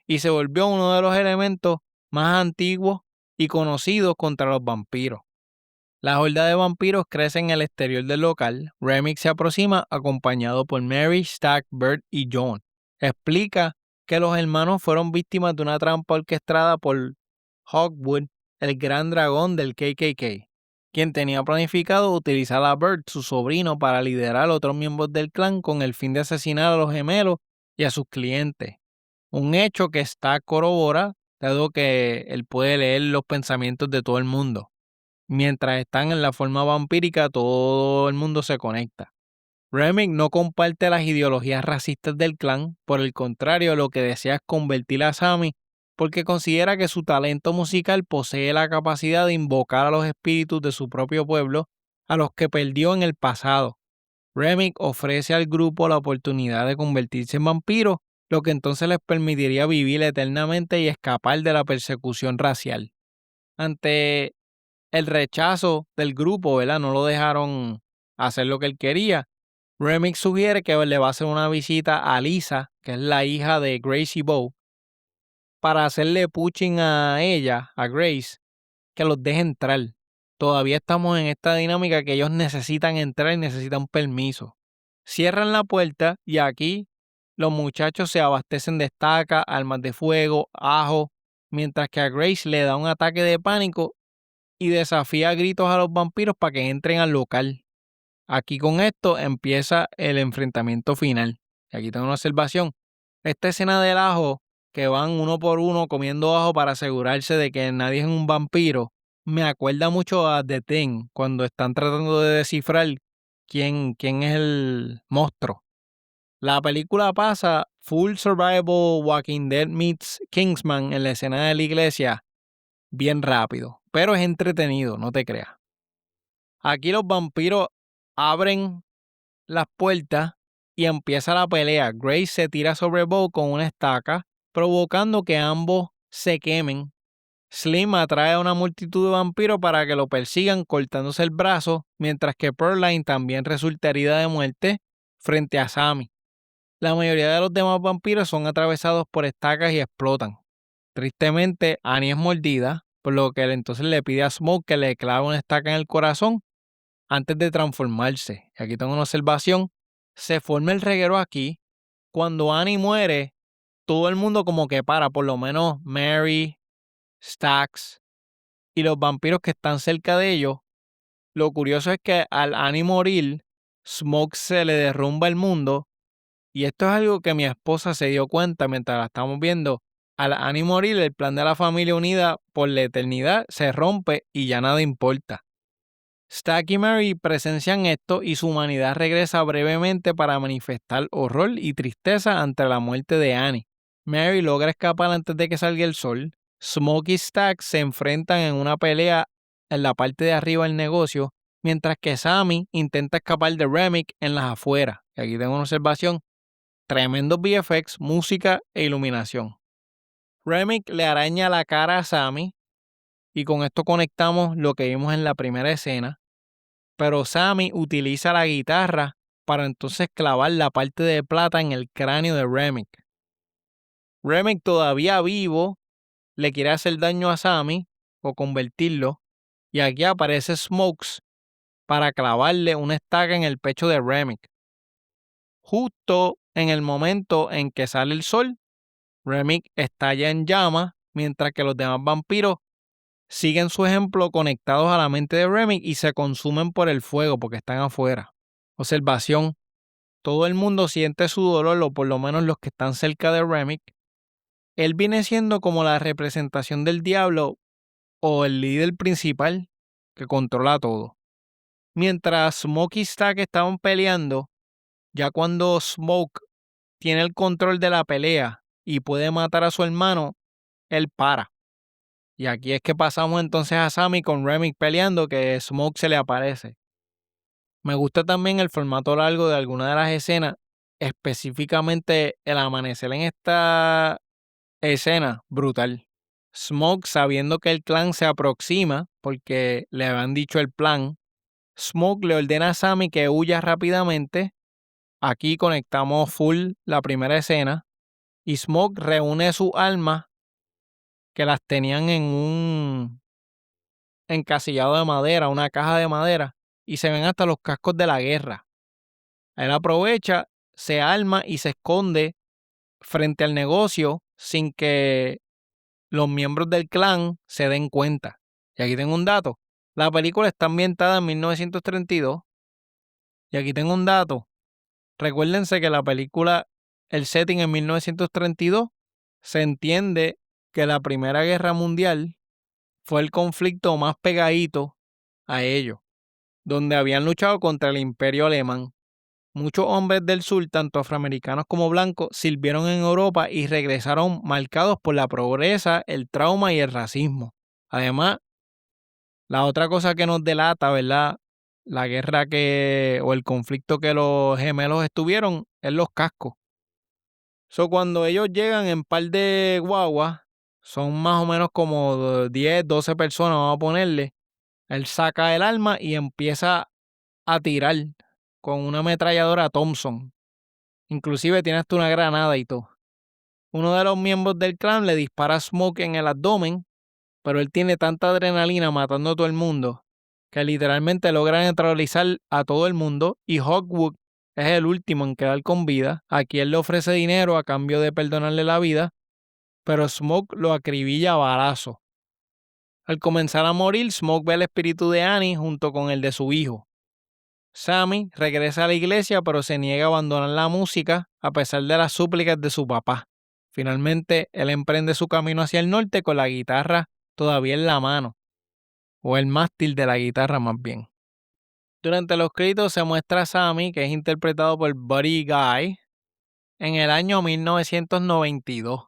y se volvió uno de los elementos más antiguos y conocidos contra los vampiros. La horda de vampiros crece en el exterior del local. Remick se aproxima acompañado por Mary, Stack, Bert y John. Explica que los hermanos fueron víctimas de una trampa orquestada por Hawkwood, el gran dragón del KKK, quien tenía planificado utilizar a Bert, su sobrino, para liderar a otros miembros del clan con el fin de asesinar a los gemelos y a sus clientes. Un hecho que Stack corrobora, dado que él puede leer los pensamientos de todo el mundo. Mientras están en la forma vampírica, todo el mundo se conecta. Remick no comparte las ideologías racistas del clan, por el contrario, lo que desea es convertir a Sammy porque considera que su talento musical posee la capacidad de invocar a los espíritus de su propio pueblo, a los que perdió en el pasado. Remick ofrece al grupo la oportunidad de convertirse en vampiros, lo que entonces les permitiría vivir eternamente y escapar de la persecución racial. Ante el rechazo del grupo, ¿verdad? No lo dejaron hacer lo que él quería. Remick sugiere que le va a hacer una visita a Lisa, que es la hija de Gracie Bow, para hacerle pushing a ella, a Grace, que los deje entrar. Todavía estamos en esta dinámica que ellos necesitan entrar y necesitan permiso. Cierran la puerta y aquí los muchachos se abastecen de estaca, armas de fuego, ajo, mientras que a Grace le da un ataque de pánico y desafía a gritos a los vampiros para que entren al local. Aquí con esto empieza el enfrentamiento final. Y aquí tengo una observación. Esta escena del ajo, que van uno por uno comiendo ajo para asegurarse de que nadie es un vampiro, me acuerda mucho a The Thing, cuando están tratando de descifrar quién es el monstruo. La película pasa full survival Walking Dead meets Kingsman en la escena de la iglesia bien rápido, pero es entretenido, no te creas. Aquí los vampiros abren las puertas y empieza la pelea. Grace se tira sobre Bo con una estaca, provocando que ambos se quemen. Slim atrae a una multitud de vampiros para que lo persigan cortándose el brazo, mientras que Pearline también resulta herida de muerte frente a Sammy. La mayoría de los demás vampiros son atravesados por estacas y explotan. Tristemente, Annie es mordida, por lo que él entonces le pide a Smoke que le clave una estaca en el corazón antes de transformarse. Aquí tengo una observación. Se forma el reguero aquí. Cuando Annie muere, todo el mundo como que para, por lo menos Mary, Stax y los vampiros que están cerca de ellos. Lo curioso es que al Annie morir, Smoke se le derrumba el mundo. Y esto es algo que mi esposa se dio cuenta mientras la estamos viendo. Al Annie morir, el plan de la familia unida por la eternidad se rompe y ya nada importa. Stack y Mary presencian esto y su humanidad regresa brevemente para manifestar horror y tristeza ante la muerte de Annie. Mary logra escapar antes de que salga el sol. Smoke y Stack se enfrentan en una pelea en la parte de arriba del negocio, mientras que Sammy intenta escapar de Remick en las afueras. Y aquí tengo una observación. Tremendos VFX, música e iluminación. Remick le araña la cara a Sammy y con esto conectamos lo que vimos en la primera escena. Pero Sammy utiliza la guitarra para entonces clavar la parte de plata en el cráneo de Remick. Remick todavía vivo le quiere hacer daño a Sammy o convertirlo y aquí aparece Smokes para clavarle una estaca en el pecho de Remick. Justo en el momento en que sale el sol, Remick estalla en llamas mientras que los demás vampiros siguen su ejemplo conectados a la mente de Remick y se consumen por el fuego porque están afuera. Observación. Todo el mundo siente su dolor, o por lo menos los que están cerca de Remick. Él viene siendo como la representación del diablo o el líder principal que controla todo. Mientras Smoke y Stack estaban peleando, ya cuando Smoke tiene el control de la pelea y puede matar a su hermano, él para. Y aquí es que pasamos entonces a Sammy con Remick peleando, que Smoke se le aparece. Me gusta también el formato largo de algunas de las escenas, específicamente el amanecer en esta escena, brutal. Smoke, sabiendo que el clan se aproxima, porque le habían dicho el plan, Smoke le ordena a Sammy que huya rápidamente. Aquí conectamos full la primera escena y Smoke reúne sus almas que las tenían en un encasillado de madera, una caja de madera, y se ven hasta los cascos de la guerra. Él aprovecha, se arma y se esconde frente al negocio sin que los miembros del clan se den cuenta. Y aquí tengo un dato. La película está ambientada en 1932. Y aquí tengo un dato. Recuérdense que la película, el setting en 1932, se entiende que la Primera Guerra Mundial fue el conflicto más pegadito a ellos, donde habían luchado contra el Imperio Alemán. Muchos hombres del sur, tanto afroamericanos como blancos, sirvieron en Europa y regresaron marcados por la pobreza, el trauma y el racismo. Además, la otra cosa que nos delata, ¿verdad? La guerra o el conflicto que los gemelos estuvieron es los cascos. Cuando ellos llegan en par de guaguas, son más o menos como 10, 12 personas, vamos a ponerle. Él saca el arma y empieza a tirar con una ametralladora Thompson. Inclusive tiene hasta una granada y todo. Uno de los miembros del clan le dispara a Smoke en el abdomen, pero él tiene tanta adrenalina matando a todo el mundo que literalmente logra neutralizar a todo el mundo y Hawkwood es el último en quedar con vida. Aquí él le ofrece dinero a cambio de perdonarle la vida, pero Smoke lo acribilla a balazo. Al comenzar a morir, Smoke ve el espíritu de Annie junto con el de su hijo. Sammy regresa a la iglesia pero se niega a abandonar la música a pesar de las súplicas de su papá. Finalmente, él emprende su camino hacia el norte con la guitarra todavía en la mano, o el mástil de la guitarra más bien. Durante los créditos se muestra a Sammy, que es interpretado por Buddy Guy, en el año 1992.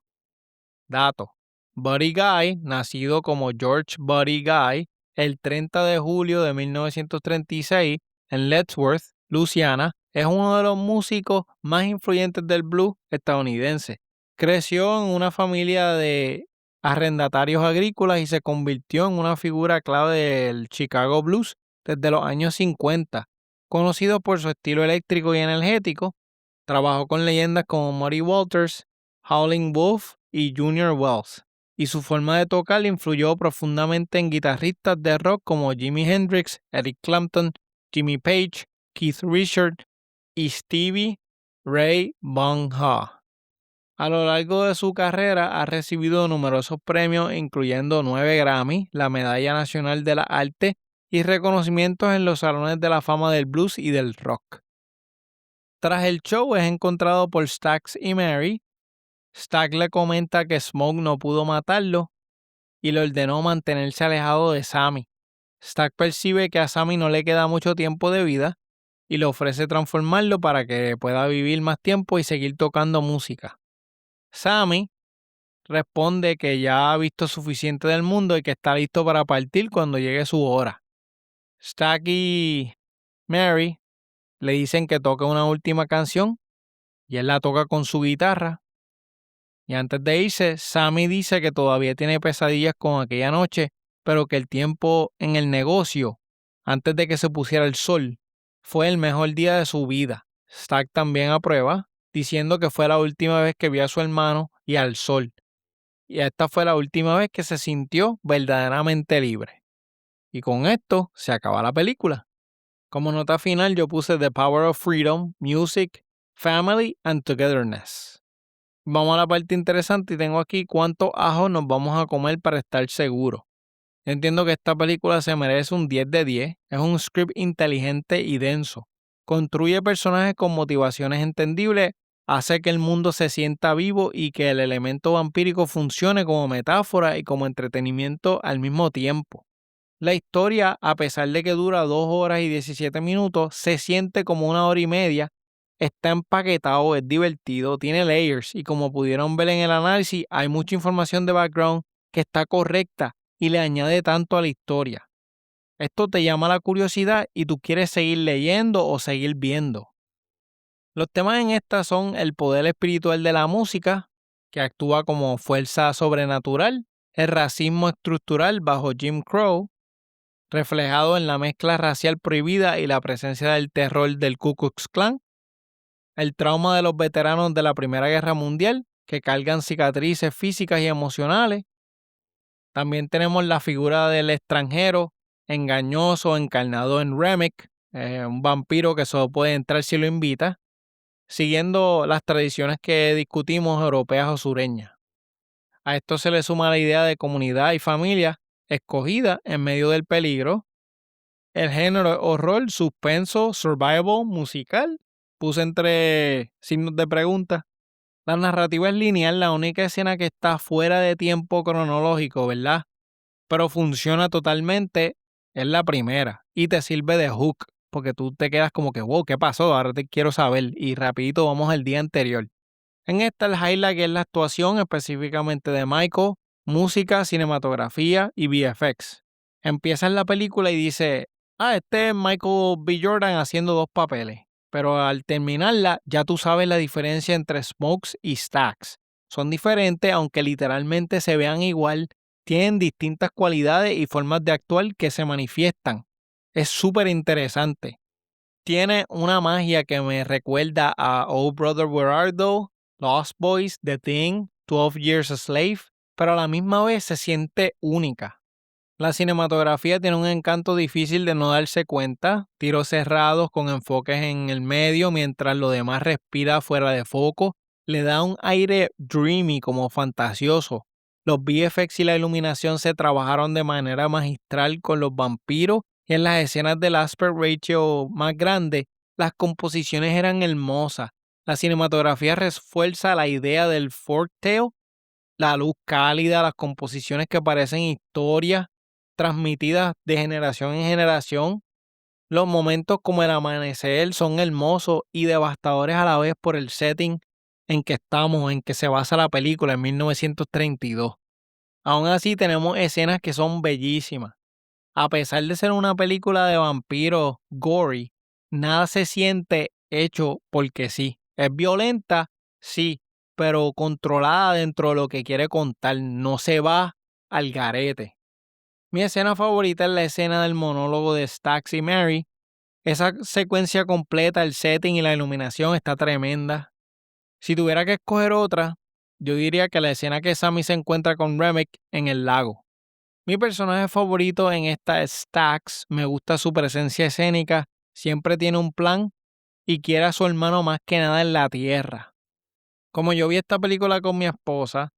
Dato: Buddy Guy, nacido como George Buddy Guy, el 30 de julio de 1936 en Lettsworth, Luisiana, es uno de los músicos más influyentes del blues estadounidense. Creció en una familia de arrendatarios agrícolas y se convirtió en una figura clave del Chicago Blues desde los años 50. Conocido por su estilo eléctrico y energético, trabajó con leyendas como Muddy Walters, Howlin' Wolf y Junior Wells, y su forma de tocar influyó profundamente en guitarristas de rock como Jimi Hendrix, Eric Clapton, Jimmy Page, Keith Richards y Stevie Ray Vaughan. A lo largo de su carrera ha recibido numerosos premios, incluyendo 9 Grammy, la Medalla Nacional de la Arte y reconocimientos en los salones de la fama del blues y del rock. Tras el show es encontrado por Stax y Mary. Stax le comenta que Smoke no pudo matarlo y le ordenó mantenerse alejado de Sammy. Stax percibe que a Sammy no le queda mucho tiempo de vida y le ofrece transformarlo para que pueda vivir más tiempo y seguir tocando música. Sammy responde que ya ha visto suficiente del mundo y que está listo para partir cuando llegue su hora. Stax y Mary le dicen que toque una última canción y él la toca con su guitarra. Y antes de irse, Sammy dice que todavía tiene pesadillas con aquella noche, pero que el tiempo en el negocio, antes de que se pusiera el sol, fue el mejor día de su vida. Stax también aprueba, diciendo que fue la última vez que vio a su hermano y al sol. Y esta fue la última vez que se sintió verdaderamente libre. Y con esto se acaba la película. Como nota final yo puse The Power of Freedom, Music, Family and Togetherness. Vamos a la parte interesante y tengo aquí cuántos ajos nos vamos a comer para estar seguros. Entiendo que esta película se merece un 10 de 10. Es un script inteligente y denso. Construye personajes con motivaciones entendibles, hace que el mundo se sienta vivo y que el elemento vampírico funcione como metáfora y como entretenimiento al mismo tiempo. La historia, a pesar de que dura 2 horas y 17 minutos, se siente como 1 hora y media. Está empaquetado, es divertido, tiene layers y como pudieron ver en el análisis, hay mucha información de background que está correcta y le añade tanto a la historia. Esto te llama la curiosidad y tú quieres seguir leyendo o seguir viendo. Los temas en esta son el poder espiritual de la música, que actúa como fuerza sobrenatural, el racismo estructural bajo Jim Crow, reflejado en la mezcla racial prohibida y la presencia del terror del Ku Klux Klan, el trauma de los veteranos de la Primera Guerra Mundial, que cargan cicatrices físicas y emocionales. También tenemos la figura del extranjero, engañoso, encarnado en Remick, un vampiro que solo puede entrar si lo invita, siguiendo las tradiciones que discutimos europeas o sureñas. A esto se le suma la idea de comunidad y familia escogida en medio del peligro. El género horror, suspenso, survival, musical. Puse entre signos de pregunta. La narrativa es lineal, la única escena que está fuera de tiempo cronológico, ¿verdad? Pero funciona totalmente, es la primera. Y te sirve de hook, porque tú te quedas como que, wow, ¿qué pasó? Ahora te quiero saber. Y rapidito vamos al día anterior. En esta el highlight es la actuación específicamente de Michael, música, cinematografía y VFX. Empieza en la película y dice, este es Michael B. Jordan haciendo 2 papeles. Pero al terminarla ya tú sabes la diferencia entre Smokes y Stax. Son diferentes aunque literalmente se vean igual, tienen distintas cualidades y formas de actuar que se manifiestan. Es súper interesante. tiene una magia que me recuerda a Oh Brother Where Art Thou, Lost Boys, The Thing, 12 Years a Slave, pero a la misma vez se siente única. La cinematografía tiene un encanto difícil de no darse cuenta, tiros cerrados con enfoques en el medio mientras lo demás respira fuera de foco, le da un aire dreamy como fantasioso. Los VFX y la iluminación se trabajaron de manera magistral con los vampiros y en las escenas del aspect ratio más grande, las composiciones eran hermosas. La cinematografía refuerza la idea del folktale, la luz cálida, las composiciones que parecen historias transmitidas de generación en generación. Los momentos como el amanecer son hermosos y devastadores a la vez por el setting en que estamos, en que se basa la película en 1932. Aún así tenemos escenas que son bellísimas. A pesar de ser una película de vampiros gory, nada se siente hecho porque sí. Es violenta, sí, pero controlada dentro de lo que quiere contar. No se va al garete. Mi escena favorita es la escena del monólogo de Stax y Mary. Esa secuencia completa, el setting y la iluminación está tremenda. Si tuviera que escoger otra, yo diría que la escena que Sammy se encuentra con Remick en el lago. Mi personaje favorito en esta es Stax. Me gusta su presencia escénica, siempre tiene un plan y quiere a su hermano más que nada en la tierra. Como yo vi esta película con mi esposa,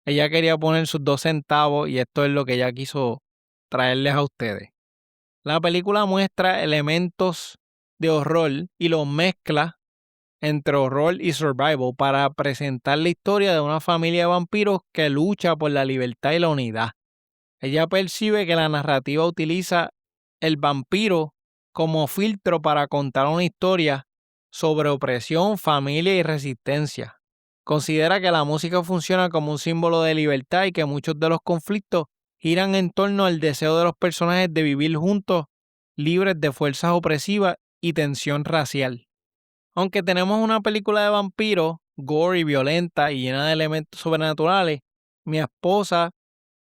ella quería poner sus 2 centavos y esto es lo que ella quiso traerles a ustedes. La película muestra elementos de horror y los mezcla entre horror y survival para presentar la historia de una familia de vampiros que lucha por la libertad y la unidad. Ella percibe que la narrativa utiliza el vampiro como filtro para contar una historia sobre opresión, familia y resistencia. Considera que la música funciona como un símbolo de libertad y que muchos de los conflictos giran en torno al deseo de los personajes de vivir juntos, libres de fuerzas opresivas y tensión racial. Aunque tenemos una película de vampiros, gore y violenta y llena de elementos sobrenaturales, mi esposa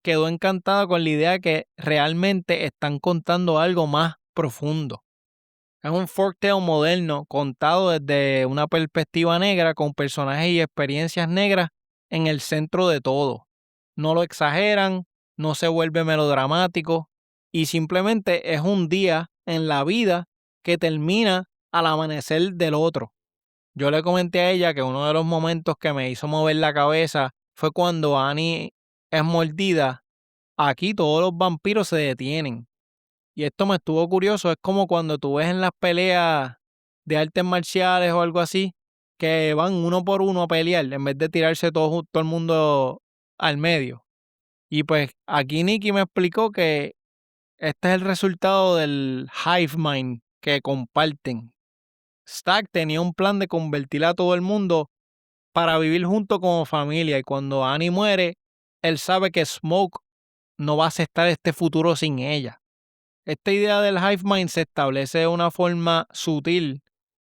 quedó encantada con la idea de que realmente están contando algo más profundo. Es un folktale moderno contado desde una perspectiva negra con personajes y experiencias negras en el centro de todo. No lo exageran, no se vuelve melodramático y simplemente es un día en la vida que termina al amanecer del otro. Yo le comenté a ella que uno de los momentos que me hizo mover la cabeza fue cuando Annie es mordida. Aquí todos los vampiros se detienen. Y esto me estuvo curioso, es como cuando tú ves en las peleas de artes marciales o algo así, que van uno por uno a pelear en vez de tirarse todo el mundo al medio. Y pues aquí Nicky me explicó que este es el resultado del hive mind que comparten. Stack tenía un plan de convertir a todo el mundo para vivir junto como familia y cuando Annie muere, él sabe que Smoke no va a aceptar este futuro sin ella. Esta idea del hive mind se establece de una forma sutil,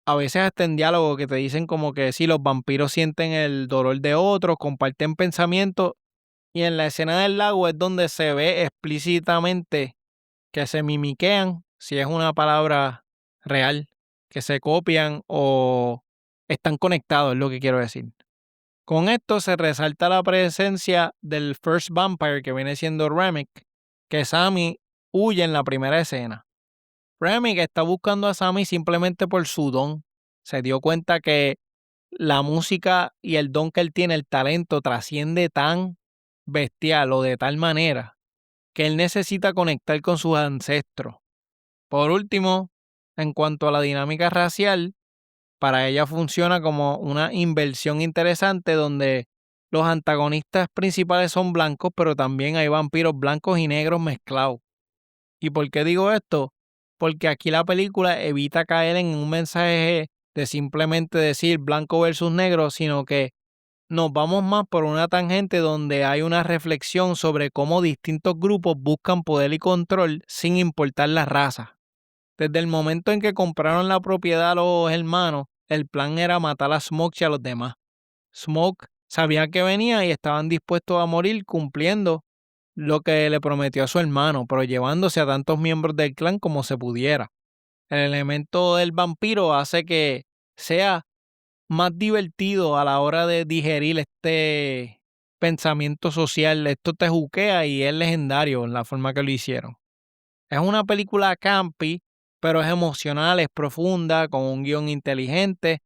a veces hasta en diálogo que te dicen como que si los vampiros sienten el dolor de otros, comparten pensamientos y en la escena del lago es donde se ve explícitamente que se mimiquean, si es una palabra real, que se copian o están conectados, es lo que quiero decir. Con esto se resalta la presencia del First Vampire que viene siendo Remick, que Sammy huye en la primera escena. Remick está buscando a Sammy simplemente por su don. Se dio cuenta que la música y el don que él tiene, el talento, trasciende tan bestial o de tal manera que él necesita conectar con sus ancestros. Por último, en cuanto a la dinámica racial, para ella funciona como una inversión interesante donde los antagonistas principales son blancos, pero también hay vampiros blancos y negros mezclados. ¿Y por qué digo esto? Porque aquí la película evita caer en un mensaje de simplemente decir blanco versus negro, sino que nos vamos más por una tangente donde hay una reflexión sobre cómo distintos grupos buscan poder y control sin importar la raza. Desde el momento en que compraron la propiedad a los hermanos, el plan era matar a Smoke y a los demás. Smoke sabía que venía y estaban dispuestos a morir cumpliendo lo que le prometió a su hermano, pero llevándose a tantos miembros del clan como se pudiera. El elemento del vampiro hace que sea más divertido a la hora de digerir este pensamiento social. Esto te juquea y es legendario en la forma que lo hicieron. Es una película campy, pero es emocional, es profunda, con un guión inteligente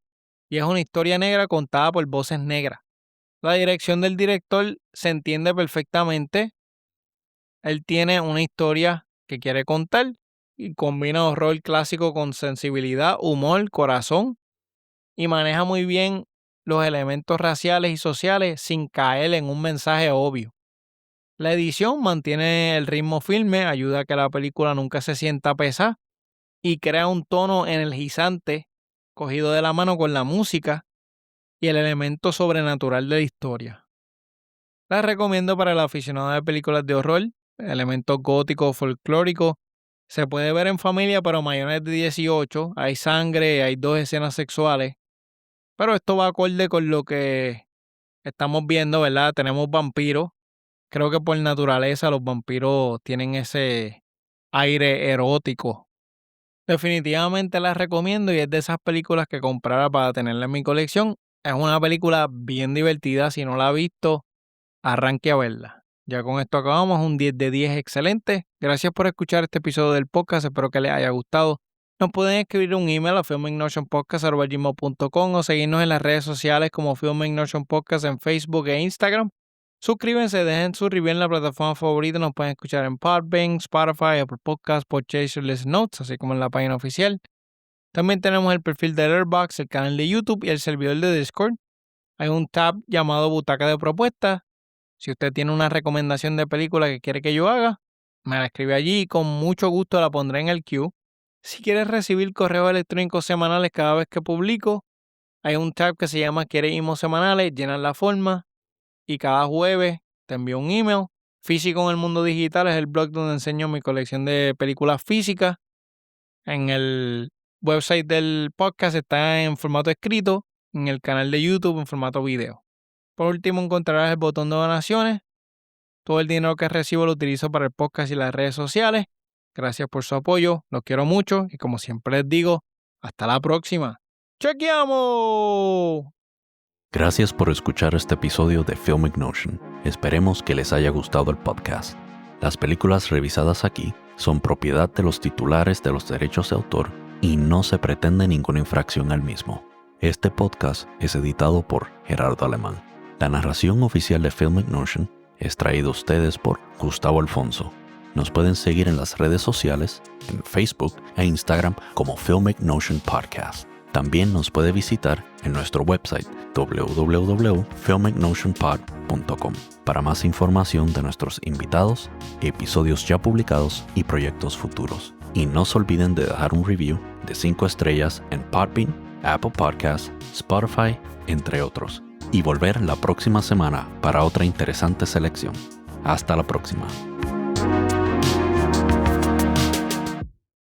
y es una historia negra contada por voces negras. La dirección del director se entiende perfectamente. Él tiene una historia que quiere contar y combina horror clásico con sensibilidad, humor, corazón y maneja muy bien los elementos raciales y sociales sin caer en un mensaje obvio. La edición mantiene el ritmo firme, ayuda a que la película nunca se sienta pesada y crea un tono energizante cogido de la mano con la música y el elemento sobrenatural de la historia. La recomiendo para el aficionado de películas de horror, elementos góticos, folclóricos. Se puede ver en familia, pero mayores de 18. Hay sangre, hay 2 escenas sexuales. Pero esto va acorde con lo que estamos viendo, ¿verdad? Tenemos vampiros. Creo que por naturaleza los vampiros tienen ese aire erótico. Definitivamente la recomiendo y es de esas películas que comprara para tenerla en mi colección. Es una película bien divertida. Si no la has visto, arranque a verla. Ya con esto acabamos, un 10 de 10 excelente. Gracias por escuchar este episodio del podcast, espero que les haya gustado. Nos pueden escribir un email a filmingnotionpodcast@gmail.com o seguirnos en las redes sociales como Filming Notion Podcast en Facebook e Instagram. Suscríbanse, dejen su review en la plataforma favorita, nos pueden escuchar en Podbean, Spotify, Apple Podcasts, Podchaser, Listen Notes, así como en la página oficial. También tenemos el perfil de Letterboxd, el canal de YouTube y el servidor de Discord. Hay un tab llamado Butaca de Propuestas. Si usted tiene una recomendación de película que quiere que yo haga, me la escribe allí y con mucho gusto la pondré en el queue. Si quieres recibir correos electrónicos semanales cada vez que publico, hay un tab que se llama ¿Quieres emails semanales? Llenas la forma y cada jueves te envío un email. Físico en el mundo digital es el blog donde enseño mi colección de películas físicas. En el website del podcast está en formato escrito, en el canal de YouTube en formato video. Por último, encontrarás el botón de donaciones. Todo el dinero que recibo lo utilizo para el podcast y las redes sociales. Gracias por su apoyo, los quiero mucho y como siempre les digo, hasta la próxima. ¡Chequeamos! Gracias por escuchar este episodio de Filmic Notion. Esperemos que les haya gustado el podcast. Las películas revisadas aquí son propiedad de los titulares de los derechos de autor y no se pretende ninguna infracción al mismo. Este podcast es editado por Gerardo Alemán. La narración oficial de Filmic Notion es traída a ustedes por Gustavo Alfonso. Nos pueden seguir en las redes sociales, en Facebook e Instagram como Filmic Notion Podcast. También nos puede visitar en nuestro website www.filmicnotionpod.com para más información de nuestros invitados, episodios ya publicados y proyectos futuros. Y no se olviden de dejar un review de 5 estrellas en Podbean, Apple Podcasts, Spotify, entre otros. Y volver la próxima semana para otra interesante selección. Hasta la próxima.